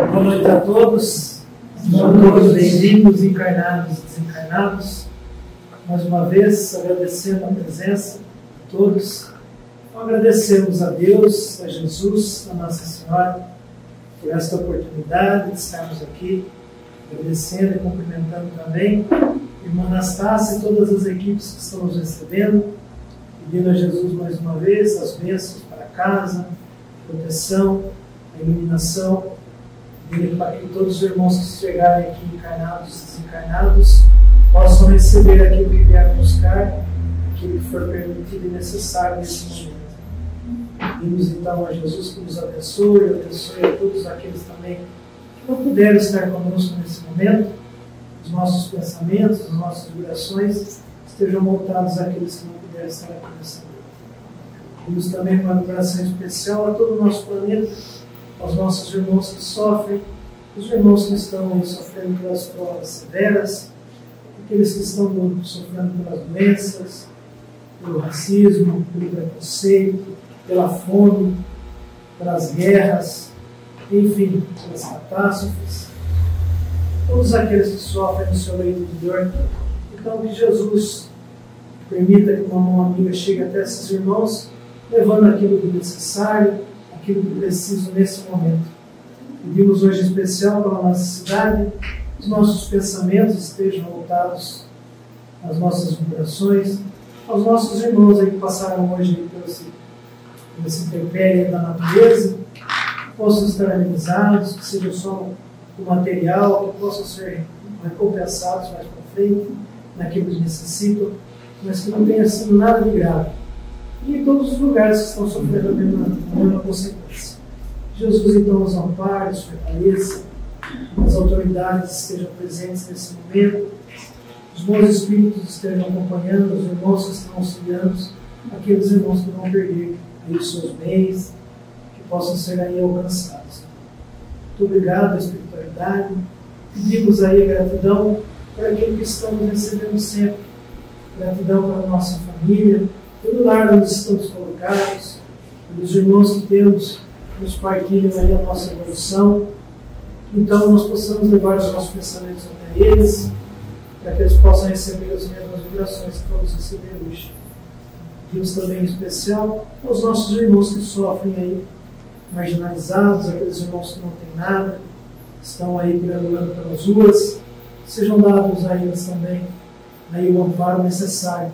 Boa noite a todos. Sejam todos bem-vindos, encarnados e desencarnados. Mais uma vez, agradecendo a presença de todos. Agradecemos a Deus, a Jesus, a Nossa Senhora, por esta oportunidade de estarmos aqui, agradecendo e cumprimentando também a irmã Anastácia e todas as equipes que estão nos recebendo, pedindo a Jesus mais uma vez as bênçãos para casa, a proteção, a iluminação, pedindo para que todos os irmãos que chegarem aqui encarnados e desencarnados possam receber aquilo que vieram buscar, aquilo que for permitido e necessário nesse momento. Pedimos então a Jesus que nos abençoe a todos aqueles também que não puderam estar conosco nesse momento. Os nossos pensamentos, as nossas vibrações estejam voltados àqueles que não puderam estar aqui nessa noite. Pedimos também uma oração especial a todo o nosso planeta, aos nossos irmãos que sofrem, os irmãos que estão aí sofrendo pelas provas severas, aqueles que estão sofrendo pelas doenças, pelo racismo, pelo preconceito, pela fome, pelas guerras, enfim, pelas catástrofes. Todos aqueles que sofrem no seu leito de dor. Então, que Jesus permita que uma mão amiga chegue até esses irmãos, levando aquilo que é necessário, aquilo que preciso nesse momento. Pedimos hoje em especial pela nossa cidade, os nossos pensamentos estejam voltados às nossas vibrações, aos nossos irmãos aí que passaram hoje por esse intempérie da natureza, que possam estar amenizados, que seja só o material, que possam ser recompensados mais para frente, naquilo que necessitam, mas que não tenha sido nada de grave. E em todos os lugares que estão sofrendo a mesma consequência. Jesus então os ampare, os fortaleça, as autoridades estejam presentes nesse momento, os bons espíritos estejam acompanhando, os irmãos que estão auxiliando, aqueles irmãos que vão perder aí os seus bens, que possam ser aí alcançados. Muito obrigado à espiritualidade, pedimos aí a gratidão por aquilo que estamos recebendo sempre, gratidão para a nossa família, pelo lar onde estamos colocados, pelos irmãos que temos, que nos partilham aí a nossa evolução. Então nós possamos levar os nossos pensamentos até eles, para que eles possam receber as mesmas vibrações que vamos receber hoje. Pedimos também em especial aos nossos irmãos que sofrem aí, marginalizados, aqueles irmãos que não têm nada, estão aí perambulando pelas ruas, sejam dados a eles também aí o amparo necessário,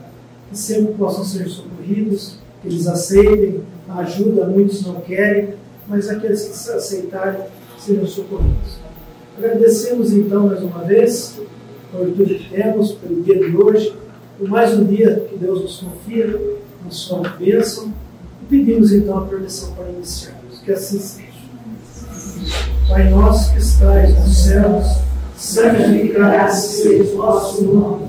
que sempre possam ser socorridos, que eles aceitem a ajuda, muitos não querem, mas aqueles que se aceitarem sejam socorridos. Agradecemos então mais uma vez por tudo que temos, pelo dia de hoje, por mais um dia que Deus nos confia, na sua bênção, e pedimos então a permissão para iniciarmos. Que assim seja. Pai nosso que estais nos céus, santificado seja o vosso nome.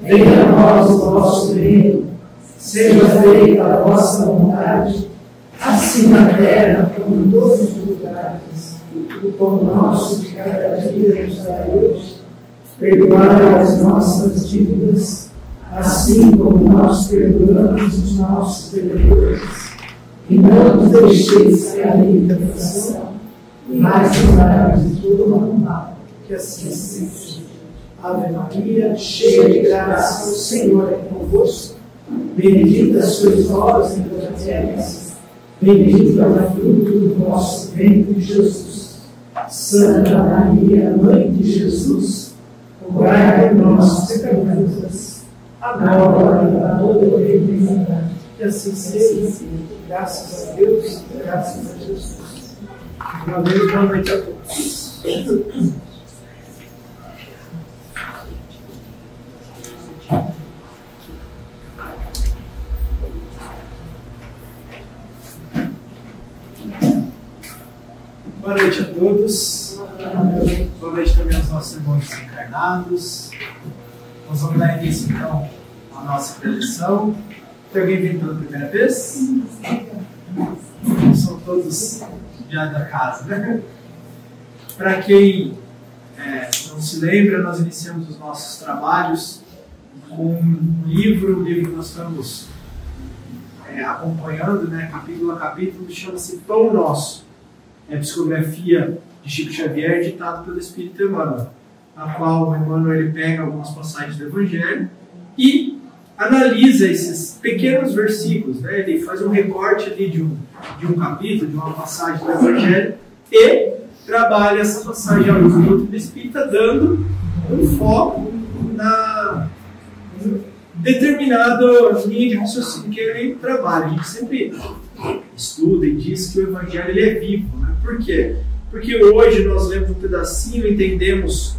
Venha a nós o vosso reino, seja feita a vossa vontade, assim na terra como em todos os lugares. O pão nosso de cada dia nos dai hoje, perdoai as nossas dívidas, assim como nós perdoamos os nossos devedores. E não nos deixeis cair em tentação, mas livrai-nos de todo mal. Que assim seja. Ave Maria, cheia de graça, o Senhor é convosco. Bendita sois vós entre as mulheres, bendito é o fruto do vosso ventre, Jesus. Santa Maria, Mãe de Jesus, rogai por nós, pecadores, agora e para toda a eternidade. Que assim seja. Graças a Deus, graças a Jesus. Uma vez, boa noite a todos. Boa noite a todos. Boa noite também aos nossos irmãos encarnados. Nós vamos dar início então à nossa preleção. Tem alguém vindo pela primeira vez? São todos já da casa, né? Para quem não se lembra, nós iniciamos os nossos trabalhos com um livro, o livro que nós estamos acompanhando, né, capítulo a capítulo, chama-se Pão Nosso. é a psicografia de Chico Xavier, ditado pelo Espírito Emmanuel, na qual o Emmanuel ele pega algumas passagens do Evangelho e analisa esses pequenos versículos, né? Ele faz um recorte ali de um capítulo, de uma passagem do Evangelho e trabalha essa passagem à luz do doutrina espírita, dando um foco na determinada linha de raciocínio que ele trabalha. A gente sempre estuda e diz que o Evangelho ele é vivo, né? Por quê? Porque hoje nós lemos um pedacinho, entendemos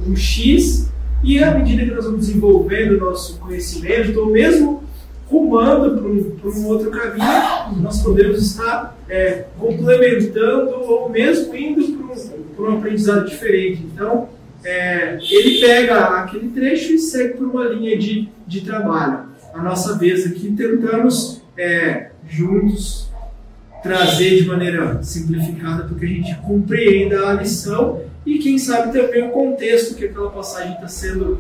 um X, e à medida que nós vamos desenvolvendo o nosso conhecimento, ou mesmo rumando para um outro caminho, nós podemos estar complementando ou mesmo indo para um aprendizado diferente. Então, ele pega aquele trecho e segue por uma linha de trabalho. A nossa vez aqui tentamos juntos trazer de maneira simplificada para que a gente compreenda a lição e quem sabe também o contexto que aquela passagem está sendo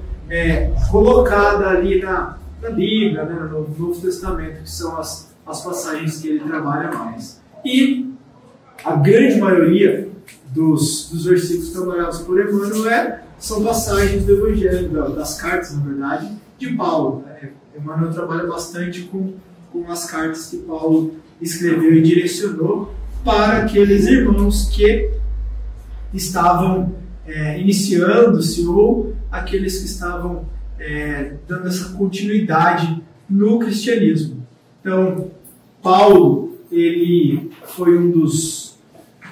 colocada ali na Bíblia, né, no Novo Testamento, que são as passagens que ele trabalha mais. E a grande maioria dos versículos trabalhados por Emmanuel são passagens do Evangelho, das cartas, na verdade, de Paulo. Emmanuel trabalha bastante com as cartas que Paulo escreveu e direcionou para aqueles irmãos que estavam iniciando-se ou aqueles que estavam dando essa continuidade no cristianismo. Então, Paulo, ele foi um dos,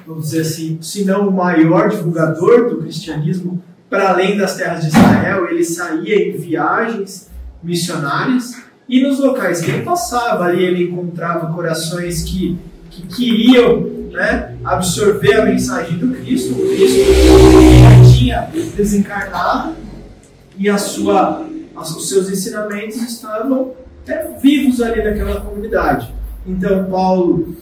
vamos dizer assim, se não o maior divulgador do cristianismo para além das terras de Israel. Ele saía em viagens missionárias e nos locais que ele passava, ali ele encontrava corações que queriam, né, absorver a mensagem do Cristo. O Cristo já tinha desencarnado e os seus ensinamentos estavam vivos ali naquela comunidade. Então Paulo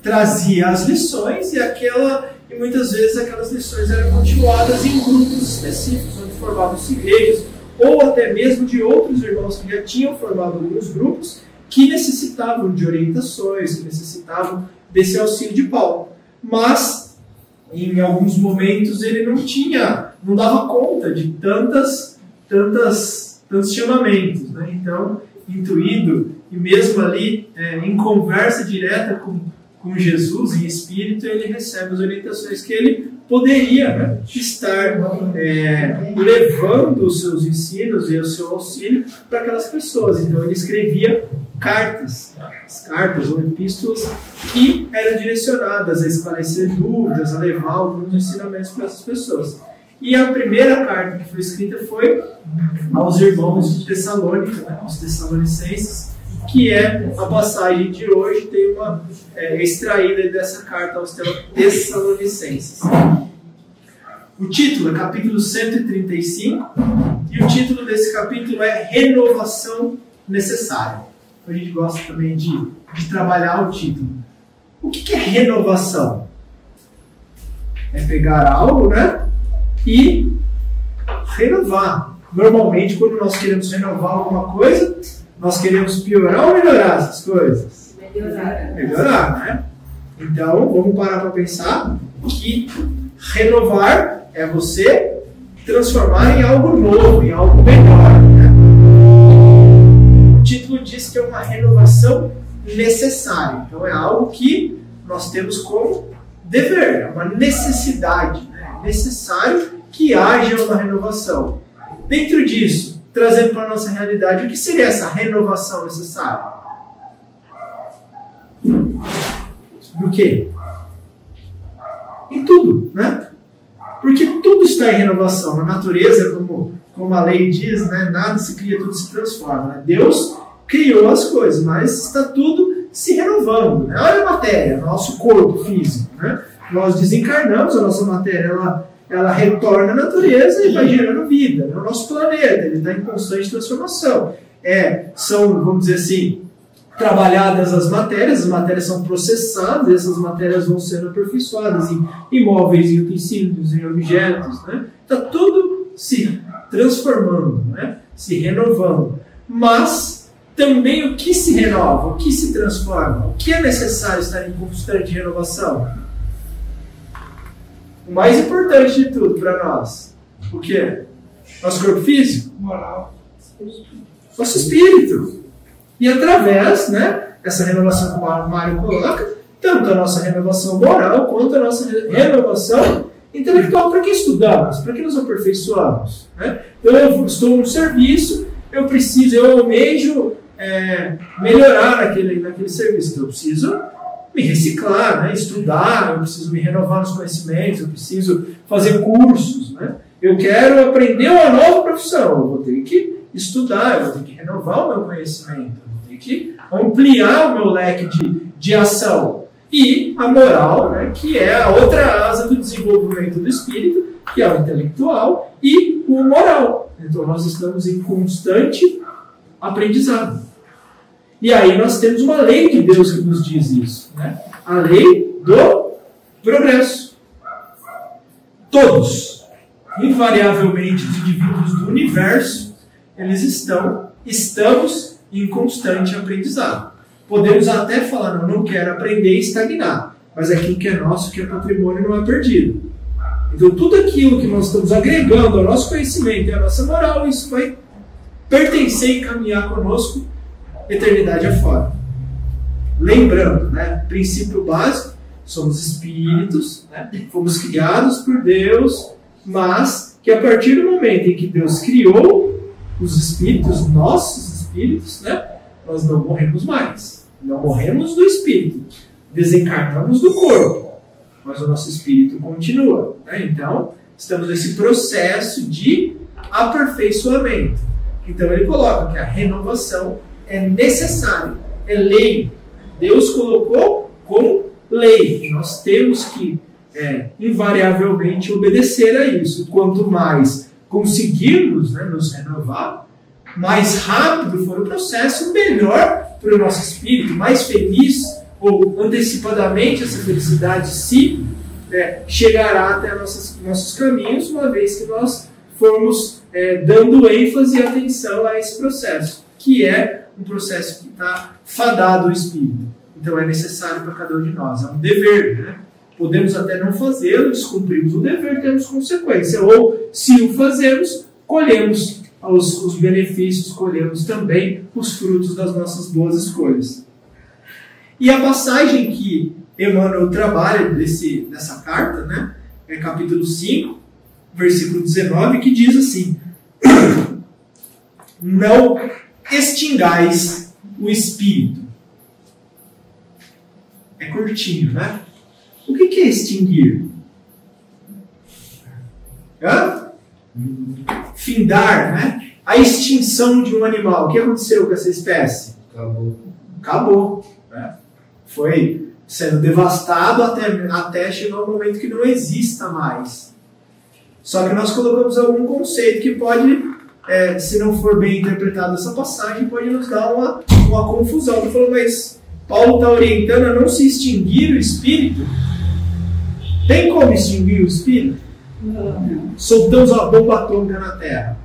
trazia as lições e muitas vezes aquelas lições eram continuadas em grupos específicos, onde formavam-se igrejas, ou até mesmo de outros irmãos que já tinham formado alguns grupos que necessitavam de orientações, que necessitavam desse auxílio de Paulo. Mas, em alguns momentos, ele não dava conta de tantos chamamentos, né? Então, intuído, e mesmo ali, em conversa direta com Jesus, em espírito, ele recebe as orientações que ele poderia, né, estar levando os seus ensinos e o seu auxílio para aquelas pessoas. Então ele escrevia cartas ou epístolas que eram direcionadas a esclarecer dúvidas, a levar alguns ensinamentos para essas pessoas. E a primeira carta que foi escrita foi aos irmãos de Tessalônica, né, aos Tessalonicenses, que é a passagem de hoje, tem uma extraída dessa carta aos Tessalonicenses. O título é capítulo 135, e o título desse capítulo é Renovação Necessária. A gente gosta também de trabalhar o título. O que é renovação? É pegar algo, né, e renovar. Normalmente, quando nós queremos renovar alguma coisa, nós queremos piorar ou melhorar essas coisas? Melhorar, né? Então, vamos parar para pensar que renovar é você transformar em algo novo, em algo melhor, né? O título diz que é uma renovação necessária. Então, é algo que nós temos como dever, é uma necessidade, né? É necessário que haja uma renovação. Dentro disso, trazendo para a nossa realidade, o que seria essa renovação necessária? Do quê? Em tudo, né? Porque tudo está em renovação. Na natureza, como a lei diz, né? Nada se cria, tudo se transforma. Né? Deus criou as coisas, mas está tudo se renovando. Né? Olha a matéria, nosso corpo físico. Né? Nós desencarnamos, a nossa matéria ela retorna à natureza e vai gerando vida. Né? O nosso planeta ele está em constante transformação. São, vamos dizer assim, trabalhadas as matérias são processadas, e essas matérias vão sendo aperfeiçoadas em imóveis, em utensílios, em objetos. Né? Está tudo se transformando, né? Se renovando. Mas também o que se renova, o que se transforma, o que é necessário estar em constante renovação? O mais importante de tudo para nós, o que é? Nosso corpo físico? Moral. Nosso espírito. E através, né, essa renovação que o Mário coloca, tanto a nossa renovação moral quanto a nossa renovação intelectual. Para que estudamos? Para que nos aperfeiçoamos? Né? Eu estou no serviço, eu almejo melhorar naquele serviço. Então eu preciso me reciclar, né? Estudar, eu preciso me renovar nos conhecimentos, eu preciso fazer cursos. Né? Eu quero aprender uma nova profissão, eu vou ter que estudar, eu vou ter que renovar o meu conhecimento, eu vou ter que ampliar o meu leque de ação. E a moral, né, que é a outra asa do desenvolvimento do espírito, que é o intelectual e o moral. Então nós estamos em constante aprendizado. E aí nós temos uma lei de Deus que nos diz isso, né? A lei do progresso. Todos, invariavelmente os indivíduos do universo, eles estamos em constante aprendizado. Podemos até falar, não quero aprender e estagnar, mas aquilo que é nosso, que é patrimônio, não é perdido. Então tudo aquilo que nós estamos agregando ao nosso conhecimento e à nossa moral, isso vai pertencer e caminhar conosco eternidade afora. Lembrando, né, princípio básico, somos espíritos, né, fomos criados por Deus, mas que a partir do momento em que Deus criou os espíritos, nossos espíritos, né, nós não morremos mais. Não morremos do espírito. Desencarnamos do corpo. Mas o nosso espírito continua. Né? Então, estamos nesse processo de aperfeiçoamento. Então, ele coloca que a renovação é necessária. É lei. Deus colocou como lei. Nós temos que, invariavelmente, obedecer a isso. Quanto mais conseguirmos, né, nos renovar, mais rápido for o processo, melhor para o nosso espírito, mais feliz, ou antecipadamente essa felicidade chegará até nossos caminhos, uma vez que nós formos dando ênfase e atenção a esse processo, que é um processo que está fadado ao espírito. Então é necessário para cada um de nós, é um dever, né? Podemos até não fazê-lo, descumprimos o dever, temos consequência, ou se o fazemos, colhemos os benefícios, colhemos também os frutos das nossas boas escolhas. E a passagem que Emmanuel trabalha dessa carta, né, é capítulo 5, versículo 19, que diz assim: não extingais o espírito. É curtinho, né? O que é extinguir? Findar, né? A extinção de um animal. O que aconteceu com essa espécie? Acabou. Né? Foi sendo devastado até chegar um momento que não exista mais. Só que nós colocamos algum conceito que pode, se não for bem interpretado essa passagem, pode nos dar uma confusão. Ele falou, mas Paulo está orientando a não se extinguir o espírito? Tem como extinguir o espírito? Não. Soltamos uma bomba atômica na Terra.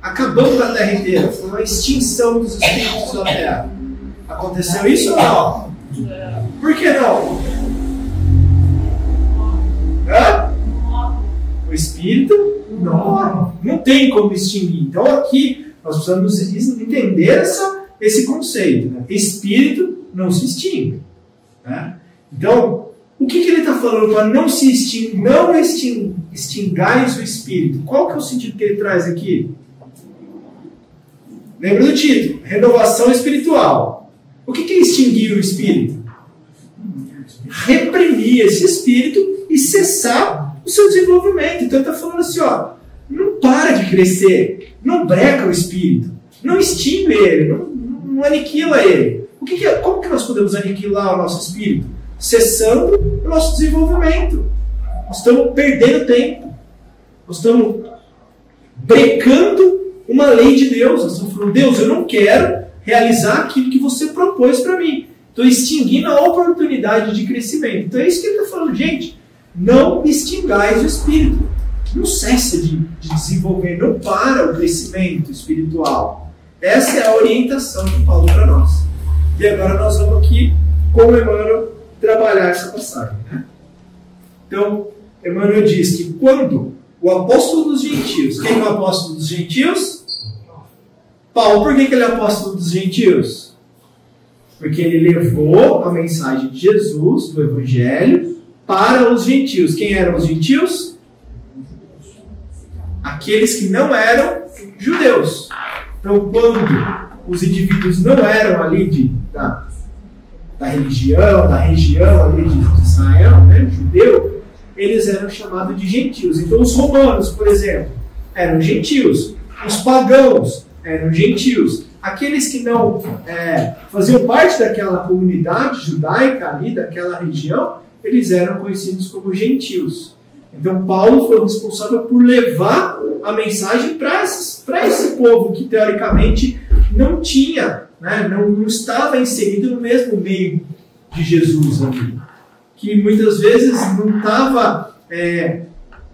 Acabamos com a Terra inteira. Foi uma extinção dos espíritos da Terra. Aconteceu isso ou não? Por que não? O espírito não tem como extinguir. Então aqui nós precisamos entender esse conceito. Né? Espírito não se extingue. Né? Então, o que ele está falando para não se extingais o espírito? Qual que é o sentido que ele traz aqui? Lembra do título? Renovação espiritual. O que é extinguir o espírito? Reprimir esse espírito e cessar o seu desenvolvimento. Então ele está falando assim, não para de crescer, não breca o espírito, não extingue ele, não aniquila ele. Como que nós podemos aniquilar o nosso espírito? Cessando o nosso desenvolvimento. Nós estamos perdendo tempo. Nós estamos brecando uma lei de Deus. Nós estamos falando, Deus, eu não quero realizar aquilo que você propôs para mim. Estou extinguindo a oportunidade de crescimento. Então é isso que ele está falando, gente. Não extingais o espírito. Não cessa de desenvolver, não para o crescimento espiritual. Essa é a orientação de Paulo para nós. E agora nós vamos aqui, com Emmanuel, trabalhar essa passagem. Né? Então, Emmanuel diz que quando o apóstolo dos gentios, quem é o apóstolo dos gentios? Paulo. Por que ele é apóstolo dos gentios? Porque ele levou a mensagem de Jesus, do Evangelho, para os gentios. Quem eram os gentios? Aqueles que não eram judeus. Então, quando os indivíduos não eram ali da religião, da região ali de Israel, né, judeu, eles eram chamados de gentios. Então, os romanos, por exemplo, eram gentios. Os pagãos eram gentios. Aqueles que não faziam parte daquela comunidade judaica ali, daquela região, eles eram conhecidos como gentios. Então, Paulo foi responsável por levar a mensagem para esse povo que, teoricamente, não tinha, né, não estava inserido no mesmo meio de Jesus ali. Que muitas vezes não estava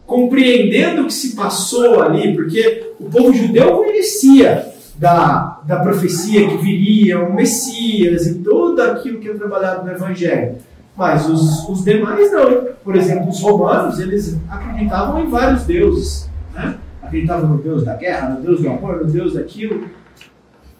compreendendo o que se passou ali, porque o povo judeu conhecia da profecia que viria, o Messias e tudo aquilo que é trabalhado no Evangelho. Mas os demais não. Por exemplo, os romanos, eles acreditavam em vários deuses. Né? Acreditavam no Deus da guerra, no Deus do amor, no Deus daquilo.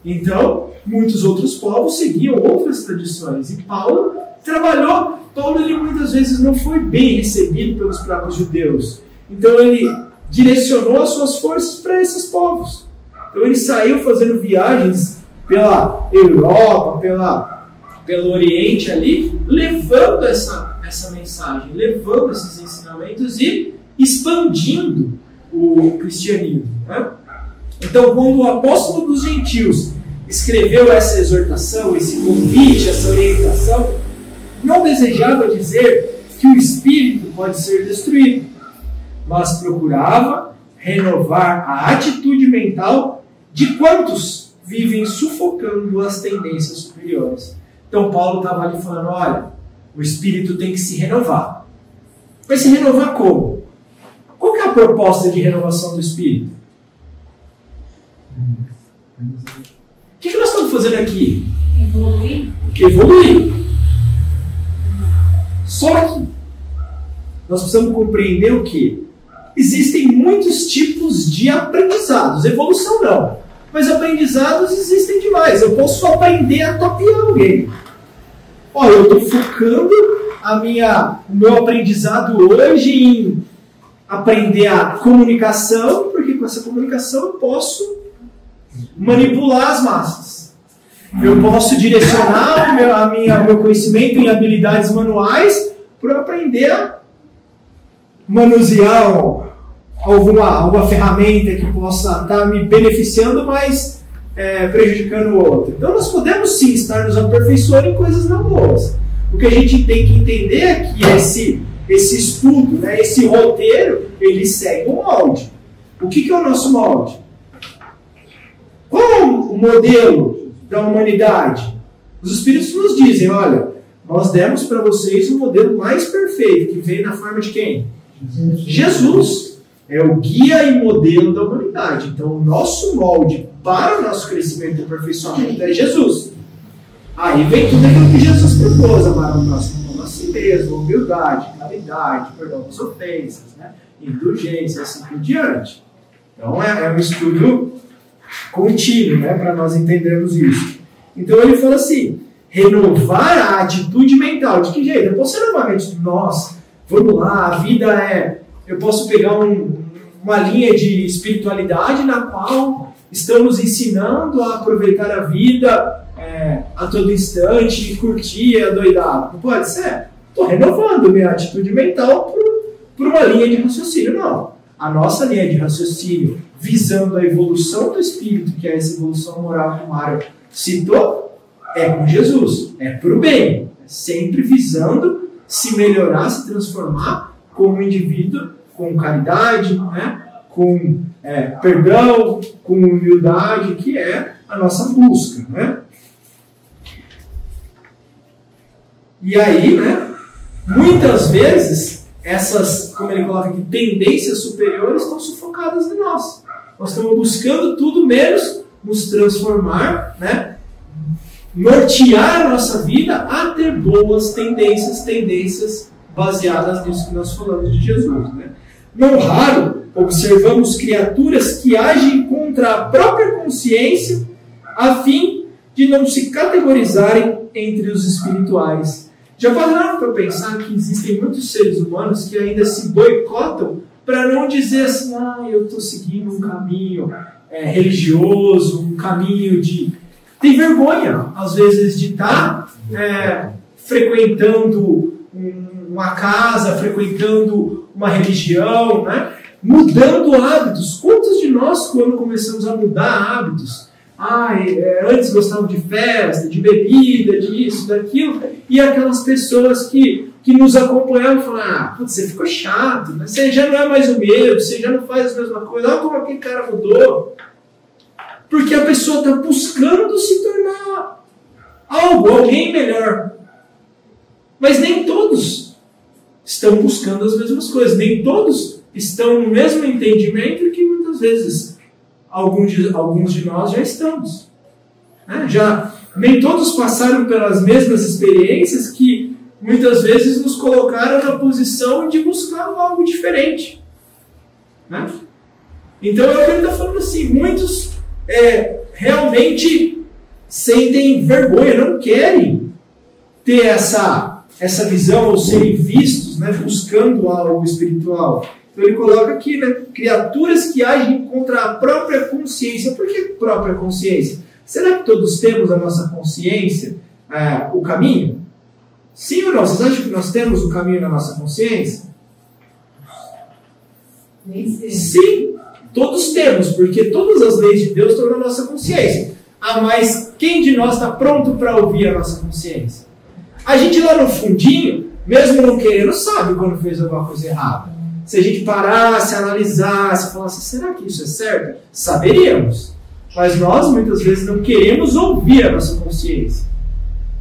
Então, muitos outros povos seguiam outras tradições. E Paulo trabalhou. Paulo, ele muitas vezes não foi bem recebido pelos próprios judeus. Então, ele direcionou as suas forças para esses povos. Então, ele saiu fazendo viagens pela Europa, pelo Oriente ali, levando essa mensagem, levando esses ensinamentos e expandindo o cristianismo. Né? Então, quando o apóstolo dos gentios escreveu essa exortação, esse convite, essa orientação, não desejava dizer que o espírito pode ser destruído, mas procurava renovar a atitude mental de quantos vivem sufocando as tendências superiores. Então Paulo estava ali falando, olha, o espírito tem que se renovar. Vai se renovar como? Qual que é a proposta de renovação do espírito? O que nós estamos fazendo aqui? Evoluir. Só que nós precisamos compreender o quê? Existem muitos tipos de aprendizados. Evolução não. Mas aprendizados existem demais. Eu posso aprender a tapear alguém. Olha, eu estou focando o meu aprendizado hoje em aprender a comunicação, porque com essa comunicação eu posso manipular as massas. Eu posso direcionar o meu conhecimento em habilidades manuais para aprender a manusear alguma ferramenta que possa estar me beneficiando, mas prejudicando o outro. Então nós podemos sim estar nos aperfeiçoando em coisas não boas. O que a gente tem que entender é que esse estudo, né, esse roteiro, ele segue um molde. O que é o nosso molde? Qual é o modelo da humanidade? Os Espíritos nos dizem, olha, nós demos para vocês o modelo mais perfeito, que veio na forma de quem? Jesus. É o guia e modelo da humanidade. Então, o nosso molde para o nosso crescimento e aperfeiçoamento é Jesus. Aí vem tudo aquilo que Jesus propôs: amar o próximo como a si mesmo, humildade, caridade, perdão das ofensas, né? Indulgência, assim por diante. Então, é um estudo contínuo, né, para nós entendermos isso. Então, ele fala assim: renovar a atitude mental. De que jeito? Eu posso renovar a mente. Nossa, vamos lá, a vida é... Eu posso pegar uma linha de espiritualidade na qual estamos ensinando a aproveitar a vida a todo instante e curtir, adoidar. Não pode ser? Estou renovando minha atitude mental por uma linha de raciocínio. Não. A nossa linha de raciocínio, visando a evolução do espírito, que é essa evolução moral que o Mário citou, é com Jesus. É para o bem. É sempre visando se melhorar, se transformar como indivíduo, com caridade, né? Com perdão, com humildade, que é a nossa busca. Né? E aí, né, muitas vezes, essas, como ele coloca aqui, tendências superiores estão sufocadas em nós. Nós estamos buscando tudo menos nos transformar, né? Nortear a nossa vida a ter boas tendências baseadas nisso que nós falamos de Jesus, né? Não raro, observamos criaturas que agem contra a própria consciência a fim de não se categorizarem entre os espirituais. Já pararam para pensar que existem muitos seres humanos que ainda se boicotam para não dizer assim, eu estou seguindo um caminho religioso, um caminho de... Tem vergonha, às vezes, de estar frequentando uma casa, frequentando uma religião, né? Mudando hábitos. Quantos de nós, quando começamos a mudar hábitos, antes gostavam de festa, de bebida, disso, daquilo, e aquelas pessoas que nos acompanhavam falavam, você ficou chato, né? Você já não é mais o mesmo, você já não faz a mesma coisa, olha como aquele cara mudou. Porque a pessoa está buscando se tornar alguém melhor. Mas nem todos estão buscando as mesmas coisas, nem todos estão no mesmo entendimento que muitas vezes alguns de nós já estamos. Nem todos passaram pelas mesmas experiências que muitas vezes nos colocaram na posição de buscar algo diferente. Né? Então é o que ele está falando assim, muitos realmente sentem vergonha, não querem ter essa visão ou serem vistos, né, buscando algo espiritual. Então ele coloca aqui, né, criaturas que agem contra a própria consciência. Por que própria consciência? Será que todos temos a nossa consciência, o caminho? Sim ou não? Vocês acham que nós temos o caminho na nossa consciência? Sim, todos temos, porque todas as leis de Deus estão na nossa consciência. Mas quem de nós está pronto para ouvir a nossa consciência? A gente lá no fundinho, mesmo não querendo, sabe quando fez alguma coisa errada. Se a gente parasse, analisasse, falasse, será que isso é certo? Saberíamos. Mas nós, muitas vezes, não queremos ouvir a nossa consciência.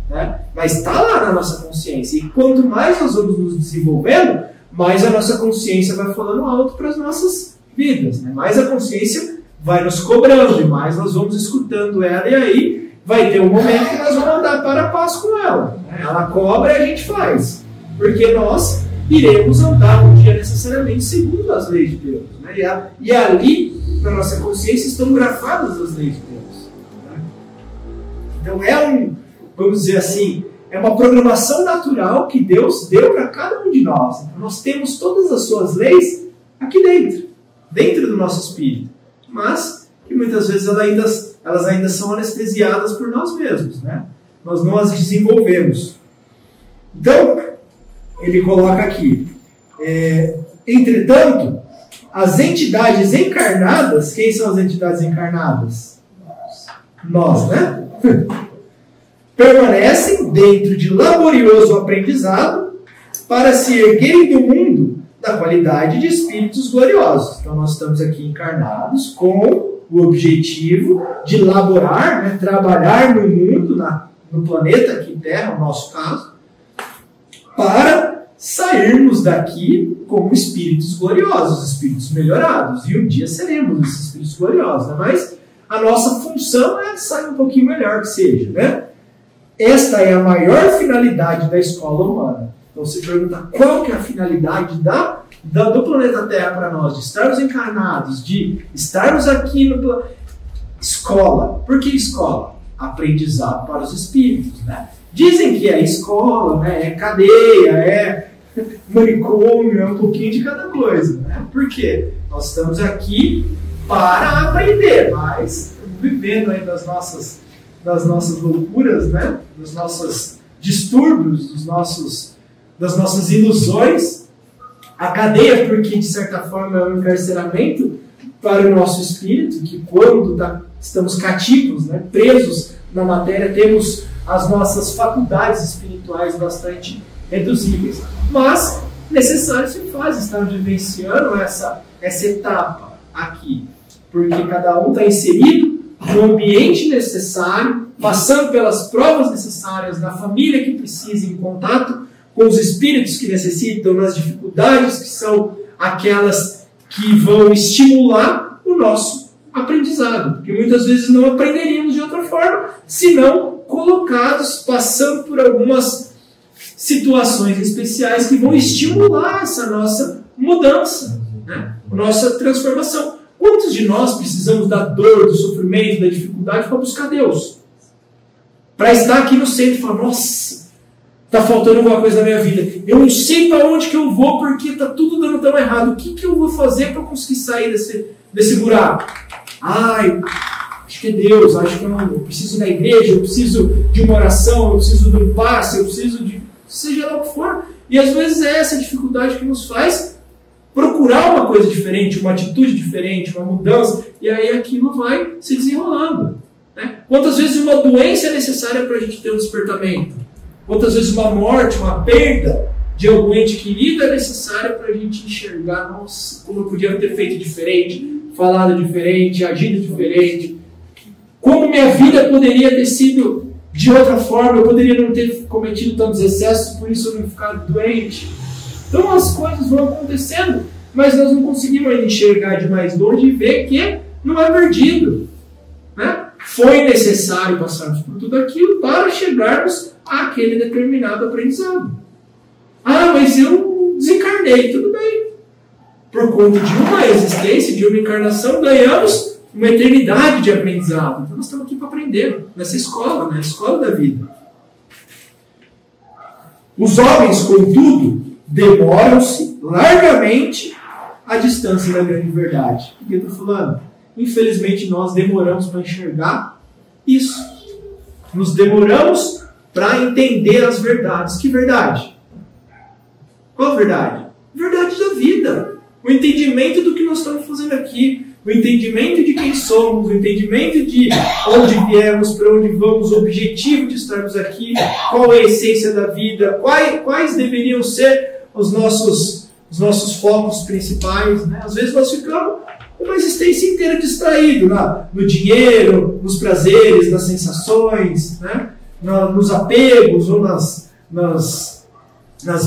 Né? Mas está lá na nossa consciência. E quanto mais nós vamos nos desenvolvendo, mais a nossa consciência vai falando alto para as nossas vidas. Né? Mais a consciência vai nos cobrando, e mais nós vamos escutando ela, e aí vai ter um momento que nós vamos andar para a paz com ela. Ela cobra e a gente faz. Porque nós iremos andar um dia necessariamente segundo as leis de Deus. Né? E ali, na nossa consciência, estão grafadas as leis de Deus. Né? Então vamos dizer assim, é uma programação natural que Deus deu para cada um de nós. Então, nós temos todas as suas leis aqui dentro do nosso espírito. Mas que muitas vezes elas ainda são anestesiadas por nós mesmos. Né? Nós não as desenvolvemos. Então, ele coloca aqui, entretanto, as entidades encarnadas, quem são as entidades encarnadas? Nós, né? Permanecem dentro de laborioso aprendizado para se erguerem do mundo da qualidade de espíritos gloriosos. Então nós estamos aqui encarnados com o objetivo de laborar, né, trabalhar no mundo, no planeta aqui Terra, no nosso caso, para sairmos daqui como espíritos gloriosos, espíritos melhorados. E um dia seremos esses espíritos gloriosos, né? Mas a nossa função é sair um pouquinho melhor que seja, né? Esta é a maior finalidade da escola humana. Então você pergunta qual que é a finalidade do planeta Terra para nós, de estarmos encarnados, de estarmos aqui no planeta. Escola. Por que escola? Aprendizado para os espíritos, né? Dizem que é escola, né? É cadeia, é manicômio, é um pouquinho de cada coisa, né? Por quê? Nós estamos aqui para aprender, mas vivendo aí das nossas loucuras, né? Dos nossos distúrbios, das nossas ilusões. A cadeia, porque de certa forma é um encarceramento para o nosso espírito, que quando estamos cativos, né? Presos na matéria, temos as nossas faculdades espirituais bastante reduzíveis. Mas necessário se faz estar vivenciando essa etapa aqui, porque cada um está inserido no ambiente necessário, passando pelas provas necessárias, na família que precisa, em contato com os espíritos que necessitam, nas dificuldades que são aquelas que vão estimular o nosso aprendizado, porque muitas vezes não aprenderíamos de outra forma, senão colocados, passando por algumas situações especiais que vão estimular essa nossa mudança, né? Nossa transformação. Quantos de nós precisamos da dor, do sofrimento, da dificuldade para buscar Deus? Para estar aqui no centro e falar, nossa, está faltando alguma coisa na minha vida. Eu não sei para onde que eu vou porque está tudo dando tão errado. O que eu vou fazer para conseguir sair desse buraco? Ai, acho que é Deus, acho que eu preciso da igreja, eu preciso de uma oração, eu preciso de um passe, eu preciso de... seja lá o que for. E às vezes é essa dificuldade que nos faz procurar uma coisa diferente, uma atitude diferente, uma mudança, e aí aquilo vai se desenrolando. Né? Quantas vezes uma doença é necessária para a gente ter um despertamento? Quantas vezes uma morte, uma perda de algum ente querido é necessária para a gente enxergar, nossa, como eu podia ter feito diferente, falado diferente, agido diferente, como minha vida poderia ter sido de outra forma, eu poderia não ter cometido tantos excessos, por isso eu não ficar doente. Então as coisas vão acontecendo, mas nós não conseguimos ainda enxergar de mais longe e ver que não é perdido. Né? Foi necessário passarmos por tudo aquilo para chegarmos àquele determinado aprendizado. Ah, mas eu desencarnei, tudo bem. Por conta de uma existência, de uma encarnação, ganhamos uma eternidade de aprendizado. Então nós estamos aqui para aprender, nessa escola, na escola da vida. Os homens, contudo, demoram-se largamente à distância da grande verdade. O que eu estou falando? Infelizmente, nós demoramos para enxergar isso. Nos demoramos para entender as verdades. Que verdade? Qual verdade? Verdade da vida. O entendimento do que nós estamos fazendo aqui. O entendimento de quem somos. O entendimento de onde viemos, para onde vamos, o objetivo de estarmos aqui. Qual é a essência da vida. Quais deveriam ser os nossos focos principais, né? Às vezes nós ficamos uma existência inteira distraído no dinheiro, nos prazeres, nas sensações, né? Nos apegos ou nas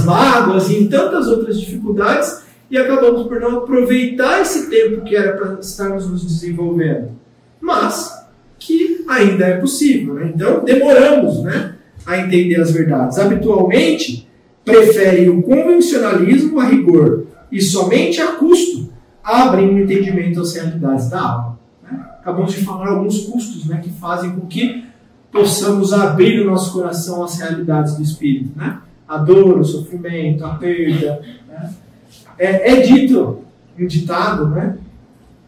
mágoas e em tantas outras dificuldades, e acabamos por não aproveitar esse tempo que era para estarmos nos desenvolvendo, mas que ainda é possível, né? Então demoramos, né, a entender as verdades. Habitualmente preferem o convencionalismo a rigor e somente a custo abrem o entendimento às realidades da alma. Né? Acabamos de falar alguns custos, né, que fazem com que possamos abrir o nosso coração às realidades do Espírito. Né? A dor, o sofrimento, a perda. Né? É dito um ditado, né,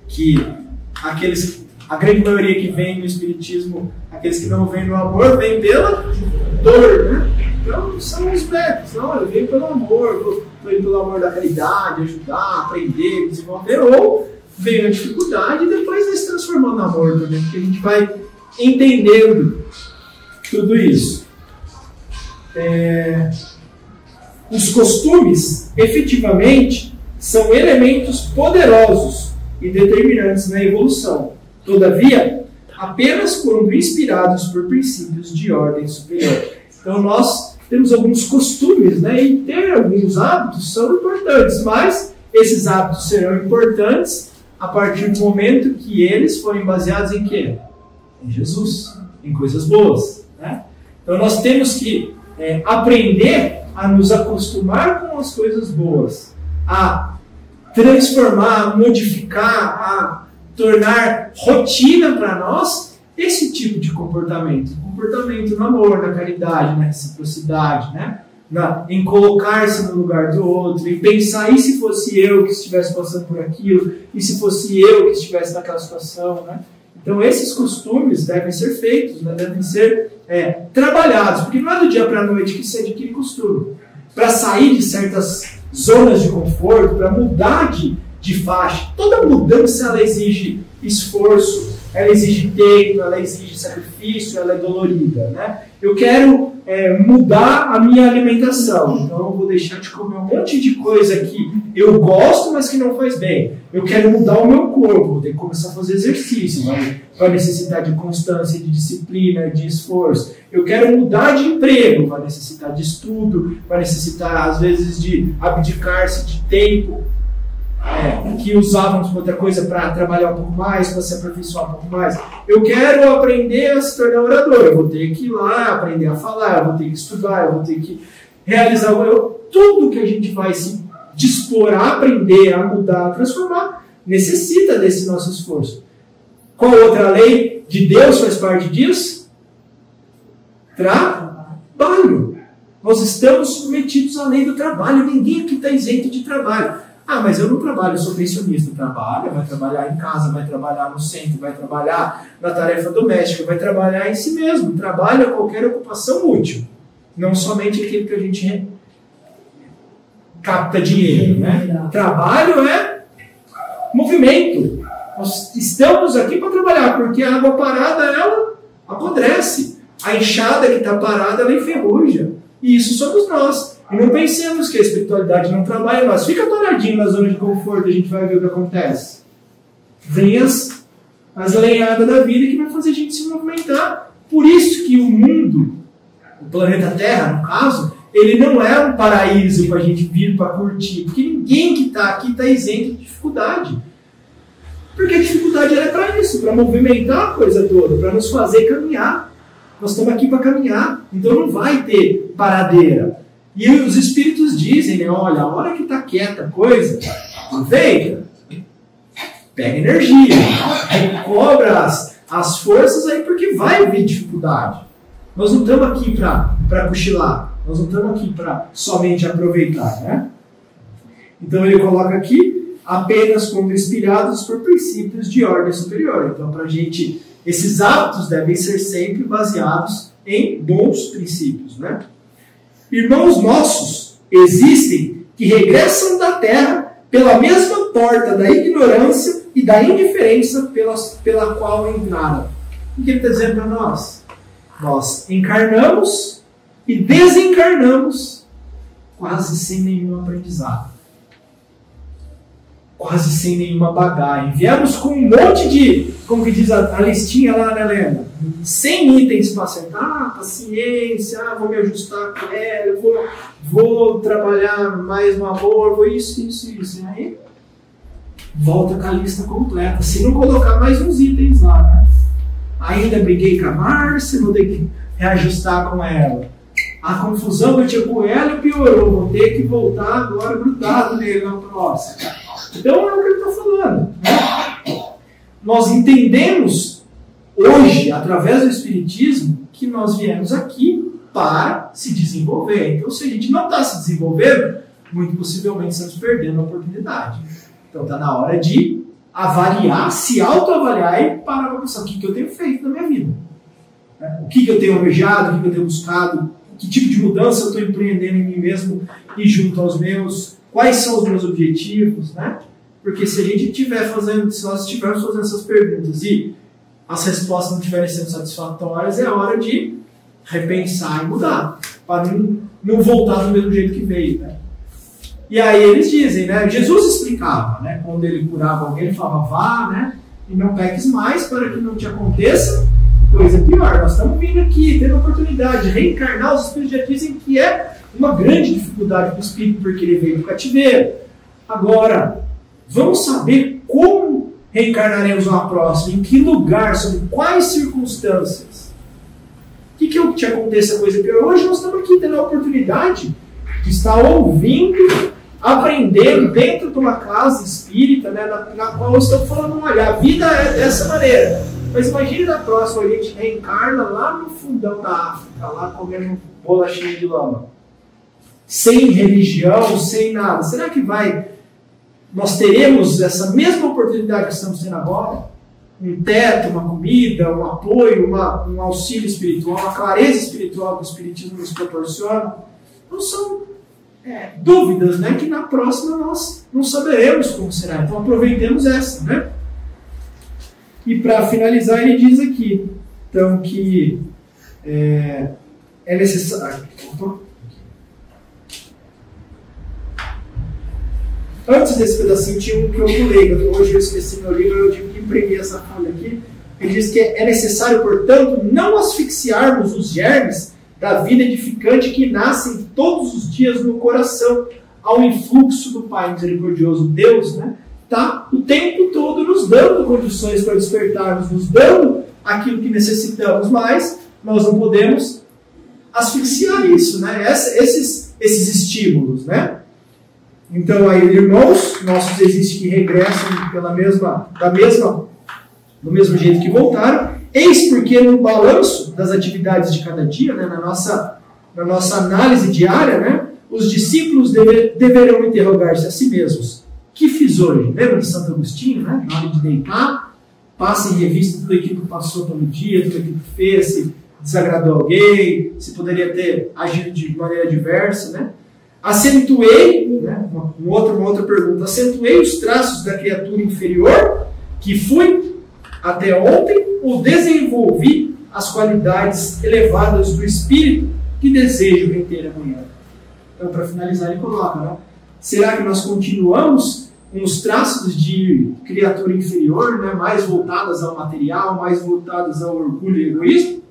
que a grande maioria que vem no Espiritismo, aqueles que não vêm no amor, vêm pela dor. Né? Então, são os médicos. Não, eu venho pelo amor, estou indo pelo amor da caridade, ajudar, aprender, desenvolver, ou veio a dificuldade e depois vai se transformando no amor também, porque a gente vai entendendo tudo isso. Os costumes, efetivamente, são elementos poderosos e determinantes na evolução. Todavia, apenas quando inspirados por princípios de ordem superior. Então, nós temos alguns costumes, né? E ter alguns hábitos são importantes, mas esses hábitos serão importantes a partir do momento que eles forem baseados em quê? Em Jesus, em coisas boas. Né? Então nós temos que aprender a nos acostumar com as coisas boas, a transformar, a modificar, a tornar rotina para nós esse tipo de comportamento. Comportamento no amor, na caridade, na reciprocidade, né? Em colocar-se no lugar do outro, em pensar, e se fosse eu que estivesse passando por aquilo, e se fosse eu que estivesse naquela situação, né? Então esses costumes devem ser feitos, né? Devem ser trabalhados, porque não é do dia para a noite que se adquire costume. Para sair de certas zonas de conforto, para mudar de faixa, toda mudança ela exige esforço, ela exige tempo, ela exige sacrifício, ela é dolorida, né? Eu quero mudar a minha alimentação, então eu vou deixar de comer um monte de coisa que eu gosto, mas que não faz bem. Eu quero mudar o meu corpo, vou ter que começar a fazer exercício, vai necessitar de constância, de disciplina, de esforço. Eu quero mudar de emprego, vai necessitar de estudo, vai necessitar às vezes de abdicar-se de tempo. que usávamos outra coisa para trabalhar um pouco mais, para se aperfeiçoar um pouco mais. Eu quero aprender a se tornar orador, eu vou ter que ir lá aprender a falar, eu vou ter que estudar, eu vou ter que realizar tudo que a gente vai se dispor a aprender, a mudar, a transformar, necessita desse nosso esforço. Qual outra lei de Deus faz parte disso? Trabalho. Nós estamos submetidos à lei do trabalho. Ninguém aqui está isento de trabalho. Ah, mas eu não trabalho, eu sou pensionista. Trabalha, vai trabalhar em casa, vai trabalhar no centro, vai trabalhar na tarefa doméstica, vai trabalhar em si mesmo. Trabalha qualquer ocupação útil. Não somente aquilo que a gente capta dinheiro, né? Trabalho é movimento. Nós estamos aqui para trabalhar, porque a água parada, ela apodrece. A enxada que está parada, ela enferruja. E isso somos nós. E não pensemos que a espiritualidade não trabalha em nós. Fica paradinho na zona de conforto, a gente vai ver o que acontece. Vem as lenhadas da vida que vai fazer a gente se movimentar. Por isso que o mundo, o planeta Terra, no caso, ele não é um paraíso para a gente vir para curtir. Porque ninguém que está aqui está isento de dificuldade. Porque a dificuldade é para isso, para movimentar a coisa toda, para nos fazer caminhar. Nós estamos aqui para caminhar, então não vai ter paradeira. E os espíritos dizem, né, olha, a hora que está quieta a coisa, aproveita, pega energia, recobra as forças aí, porque vai vir dificuldade. Nós não estamos aqui para cochilar, nós não estamos aqui para somente aproveitar, né? Então ele coloca aqui, apenas como inspirados por princípios de ordem superior. Então, para a gente, esses hábitos devem ser sempre baseados em bons princípios, né? Irmãos nossos existem que regressam da terra pela mesma porta da ignorância e da indiferença pela qual entraram. O que ele está dizendo para nós? Nós encarnamos e desencarnamos quase sem nenhum aprendizado. Quase sem nenhuma bagagem. Viemos com um monte de, como que diz a listinha lá, né, Helena? 100 itens para acertar, paciência, vou me ajustar com ela, vou trabalhar mais no amor, vou isso. E aí, volta com a lista completa. Se não colocar mais uns itens lá, né? Ainda briguei com a Márcia, vou ter que reajustar com ela. A confusão que eu tinha com ela piorou, vou ter que voltar agora grudado nele na próxima. Então é o que ele está falando. Né? Nós entendemos hoje, através do Espiritismo, que nós viemos aqui para se desenvolver. Então, se a gente não está se desenvolvendo, muito possivelmente estamos perdendo a oportunidade. Então, está na hora de avaliar, se autoavaliar e parar para pensar o que eu tenho feito na minha vida. Né? O que eu tenho almejado, o que eu tenho buscado, que tipo de mudança eu estou empreendendo em mim mesmo e junto aos meus. Quais são os meus objetivos, né? Porque se a gente se nós estivermos fazendo essas perguntas e as respostas não estiverem sendo satisfatórias, é a hora de repensar e mudar, para não voltar do mesmo jeito que veio, né? E aí eles dizem, né? Jesus explicava, né? Quando ele curava alguém, ele falava, vá, né? E não peques mais para que não te aconteça coisa pior. Nós estamos vindo aqui, tendo a oportunidade de reencarnar. Os espíritos já dizem que é uma grande dificuldade para o espírito, porque ele veio do cativeiro. Agora, vamos saber como reencarnaremos uma próxima, em que lugar, sob quais circunstâncias. O que te aconteça coisa pior? Hoje nós estamos aqui tendo a oportunidade de estar ouvindo, aprendendo dentro de uma casa espírita, né, na qual eu estou falando, olha, a vida é dessa maneira. Mas imagine na próxima, a gente reencarna lá no fundão da África, lá comendo bolachinha de lama. Sem religião, sem nada. Será que nós teremos essa mesma oportunidade que estamos tendo agora? Um teto, uma comida, um apoio, um auxílio espiritual, uma clareza espiritual que o Espiritismo nos proporciona? Não são dúvidas, né? Que na próxima nós não saberemos como será. Então aproveitemos essa, né? E para finalizar, ele diz aqui, então, que é necessário. Antes desse pedacinho tinha um que eu pulei, hoje eu esqueci meu livro, eu tive que imprimir essa folha aqui. Ele diz que é necessário, portanto, não asfixiarmos os germes da vida edificante que nascem todos os dias no coração, ao influxo do Pai misericordioso, Deus, né, está o tempo todo nos dando condições para despertarmos, nos dando aquilo que necessitamos, mas nós não podemos asfixiar isso, né? Esses estímulos, né? Então, aí, irmãos nossos existem que regressam do mesmo jeito que voltaram. Eis porque no balanço das atividades de cada dia, né, na nossa análise diária, né, os discípulos deverão interrogar-se a si mesmos. O que fiz hoje? Lembra de Santo Agostinho, né? Na hora de deitar, passa em revista tudo aquilo que passou pelo dia, tudo aquilo que fez, se desagradou alguém, se poderia ter agido de maneira diversa, né? Acentuei, né, uma outra pergunta, acentuei os traços da criatura inferior que fui até ontem ou desenvolvi as qualidades elevadas do espírito que desejo reter amanhã? Então, para finalizar, ele coloca, né? Será que nós continuamos com os traços de criatura inferior, né, mais voltadas ao material, mais voltadas ao orgulho e egoísmo?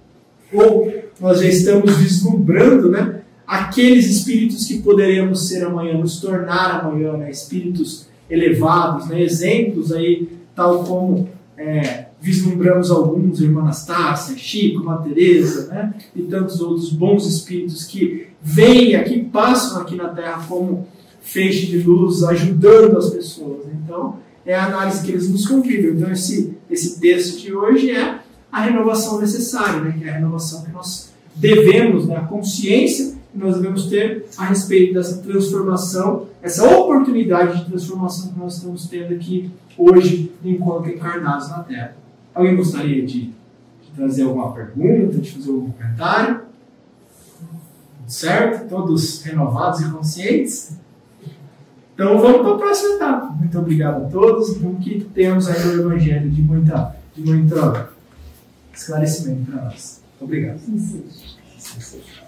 Ou nós já estamos vislumbrando, né, aqueles espíritos que poderemos ser amanhã, nos tornar amanhã, né, espíritos elevados, né, exemplos aí, tal como vislumbramos alguns, irmã Anastácia, Chico, Madre Teresa, né, e tantos outros bons espíritos que vêm aqui, passam aqui na Terra como feixe de luz, ajudando as pessoas. Então, é a análise que eles nos convidam. Então, esse texto de hoje é a renovação necessária, né, que é a renovação que nós devemos, né, a consciência que nós devemos ter a respeito dessa transformação, essa oportunidade de transformação que nós estamos tendo aqui hoje, enquanto encarnados na Terra. Alguém gostaria de trazer alguma pergunta, de fazer algum comentário? Certo? Todos renovados e conscientes? Então vamos para a próxima etapa. Muito obrigado a todos. Então que tenhamos aí o Evangelho de muito esclarecimento para nós. Obrigado.